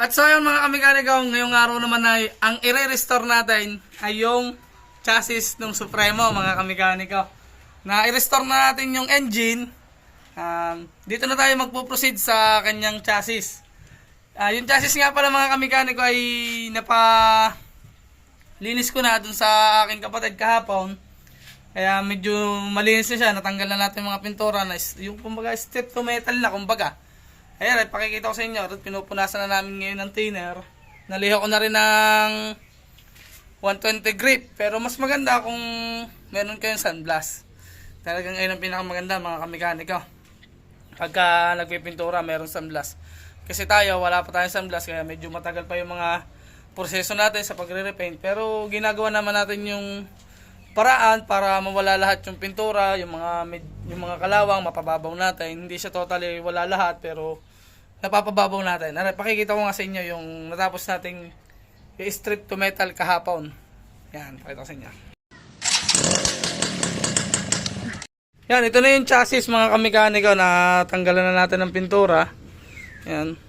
At so yun mga kamikaniko, ngayong araw naman ay ang i-restore natin ay yung chassis ng Supremo mga kamikaniko. Na i-restore na natin yung engine. Dito na tayo magpo-proceed sa kanyang chassis. Yung chassis nga pala mga kamikaniko ay linis ko na dun sa aking kapatid kahapon. Kaya medyo malinis na siya. Natanggal na natin mga pintura na yung kumbaga strip to metal na kumbaga. Ayan, pakikita ko sa inyo. Pinupunasan na namin ngayon ng thinner. Naliho ko na rin ng 120 grip. Pero mas maganda kung meron kayong sunblast. Talagang ayun ang pinakamaganda mga kamikaniko. Pagka nagpipintura, meron sunblast. Kasi tayo, wala pa tayong sunblast. Kaya medyo matagal pa yung mga proseso natin sa pagre-repaint. Pero ginagawa naman natin yung paraan para mawala lahat yung pintura, yung mga kalawang mapababaw natin. Hindi siya totally wala lahat pero napapababaw natin. Pakikita ko nga sa inyo yung natapos nating i-strip to metal kahapon. Yan, pakita ko sa inyo. Yan, ito na yung chassis mga kamikaniko na tanggalan na natin ng pintura. Yan.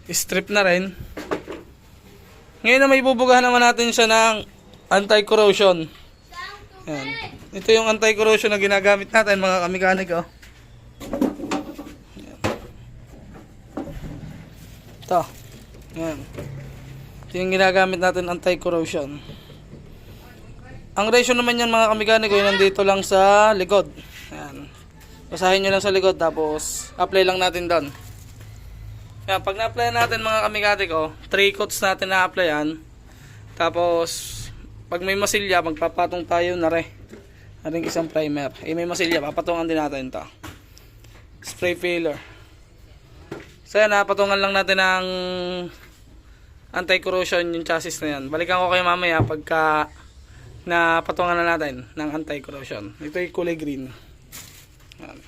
I-strip na rin. Ngayon na may bubugahan naman natin siya ng anti-corrosion. Yan. Ito yung anti-corrosion na ginagamit natin mga kamikaniko. Yan. Ito. Yan. Ito yung ginagamit natin anti-corrosion. Ang ratio naman yan mga kamikaniko yung nandito lang sa likod. Yan. Basahin nyo lang sa likod tapos apply lang natin doon. Yan. Pag na-apply natin mga kamikaniko, 3 coats natin na-applyan. Tapos pag may masilya, magpapatong tayo na rin isang primer. May masilya, papatungan din natin ito. Spray filler. So yan, patungan lang natin ng anti-corrosion yung chassis na yan. Balikan ko kayo mamaya pagka napatungan na natin ng anti-corrosion. Ito yung kulay green. Yan.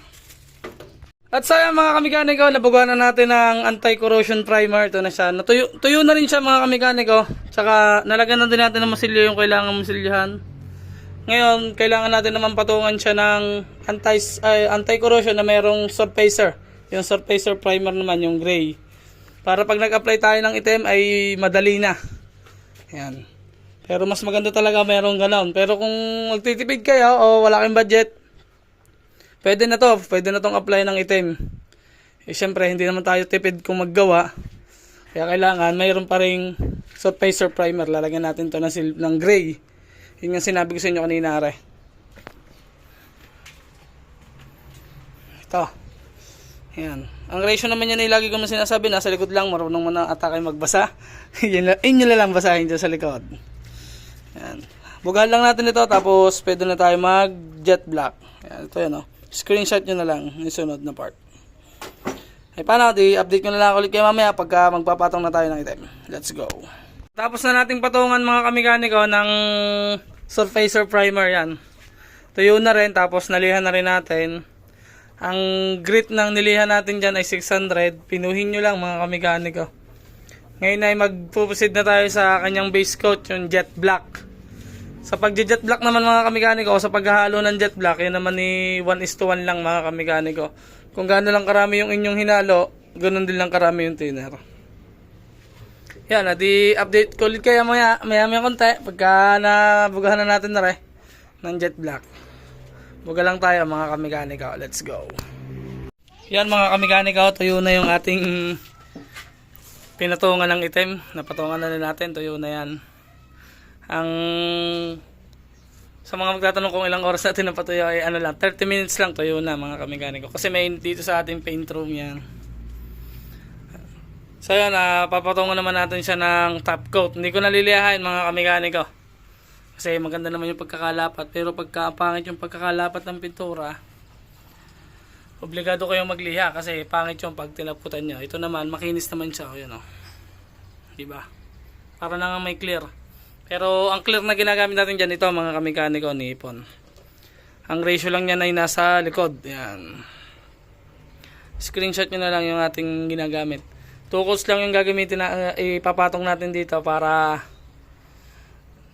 At so yan mga kamikaniko, nabugahan na natin ng anti-corrosion primer. Ito na siya. Tuyo na rin siya mga kamikaniko. Tsaka nalagyan na din natin ng masilyo yung kailangan masilyahan. Ngayon, kailangan natin naman patungan siya ng anti-corrosion na mayroong surfacer. Yung surfacer primer naman, yung gray. Para pag nag-apply tayo ng item ay madali na. Yan. Pero mas maganda talaga mayroong ganon. Pero kung magtitipid kayo o wala kayong budget, pwede na to. Pwede na tong apply ng item. Siyempre, hindi naman tayo tipid kung maggawa. Kaya kailangan mayroon pa ring surfacer primer. Lalagyan natin to ng gray. Yun yung sinabi ko sa inyo kanina. Ito. Ayan. Ang ratio naman yan ay lagi ko na sinasabi. Nasa likod lang. Marunong mo na atake magbasa. Inyo na lang basahin dyan sa likod. Ayan. Bugahan lang natin ito. Tapos pwede na tayo mag jet black. Ayan. Ito yan o. Screenshot nyo na lang yung sunod na part. Ay paano, i-update ko na lang ulit kayo mamaya pagka magpapatong na tayo ng item. Let's go. Tapos na nating patungan mga kamikaniko ng surfacer primer yan. Tuyo na rin, tapos nalihan na rin natin. Ang grit ng nilihan natin dyan ay 600. Pinuhin nyo lang mga kamikaniko. Ngayon ay magpuproceed na tayo sa kanyang base coat, yung jet black. Sa pag-jet black naman mga kamikaniko, sa paghahalo ng jet black, yun naman ni 1:1 lang mga kamikaniko. Kung gaano lang karami yung inyong hinalo, ganoon din lang karami yung thinner. Yan, update ko ulit kayo maya konti pagka nabugahan na natin na rin ng jet black. Buga lang tayo mga kamikaniko. Let's go. Yan mga kamikaniko, tuyo na yung ating pinatungan ng item. Napatungan na rin natin, tuyo na yan. Sa mga magtatanong kung ilang oras natin napatuyo ay 30 minutes lang tuyo na mga kamikaniko. Kasi may dito sa ating paint room yan. So yan, papatungan naman natin siya ng top coat. Hindi ko nalilihain mga kamikaniko. Kasi maganda naman yung pagkakalapat. Pero pagka pangit yung pagkakalapat ng pintura, obligado kayong magliha. Kasi pangit yung pag tinaputan nyo. Ito naman, makinis naman siya. O, yun, o. Diba? Para na nga may clear. Pero ang clear na ginagamit natin dyan, ito mga kamikaniko, Nippon. Ang ratio lang yan ay nasa likod. Yan. Screenshot nyo na lang yung ating ginagamit. 2 coats lang yung gagamitin na ipapatong natin dito para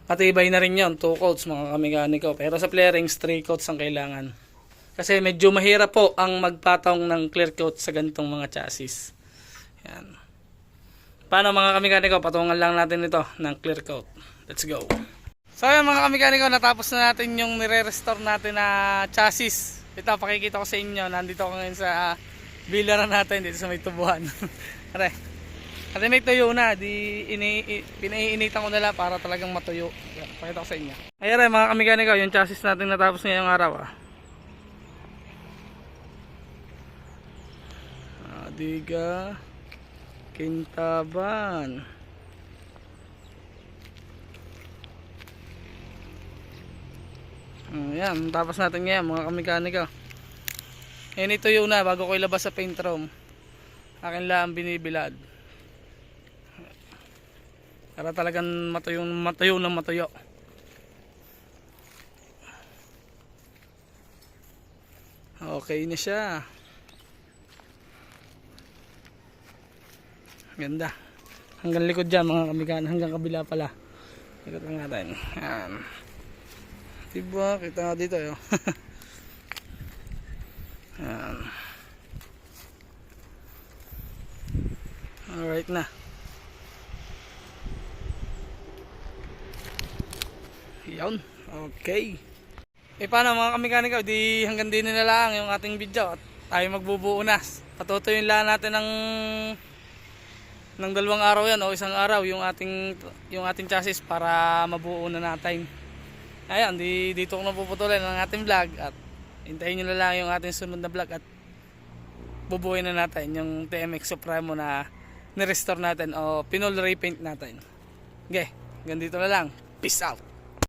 matibay na rin yun. 2 coats mga kamikaniko. Pero sa flarings, 3 coats ang kailangan. Kasi medyo mahirap po ang magpatong ng clear coat sa ganitong mga chassis. Yan. Paano mga kamekaniko, patungan lang natin ito ng clear coat. Let's go. So ayun mga kamekaniko, natapos na natin yung nire-restore natin na chassis. Ito, pakikita ko sa inyo, nandito ako ngayon sa bilaran natin dito sa may tubuhan. Are, kasi may tuyo na, pinaiinitan ko nila para talagang matuyo. Pakita ko sa inyo. Ayun mga kamekaniko, yung chassis natin natapos ngayong araw. Diga Kintaban. Ayan, tapos natin ngayon mga kamekaniko. Yan ito yun na bago ko ilabas sa paint room. Akin lang binibilad. Para talagang matuyo ng matuyo. Okay na siya. Ganda. Hanggang likod dyan mga kamekan, hanggang kabila pala. Likod lang natin. Ayan. Diba? Kita nga dito yun. Ayan. Alright na. Yan. Okay. Paano mga kamekaniko, di hanggang din na lang yung ating video at tayo magbubuo na. Patutuyin lang natin ng 2 araw yan o 1 araw yung ating chassis para mabuo na natin. Ayan, dito ko napuputulan ang ating vlog at hintayin nyo na lang yung ating sunod na vlog at bubuuin na natin yung TMX Supremo na nirestore natin o pinol repaint natin. Okay, hanggang dito na lang. Peace out.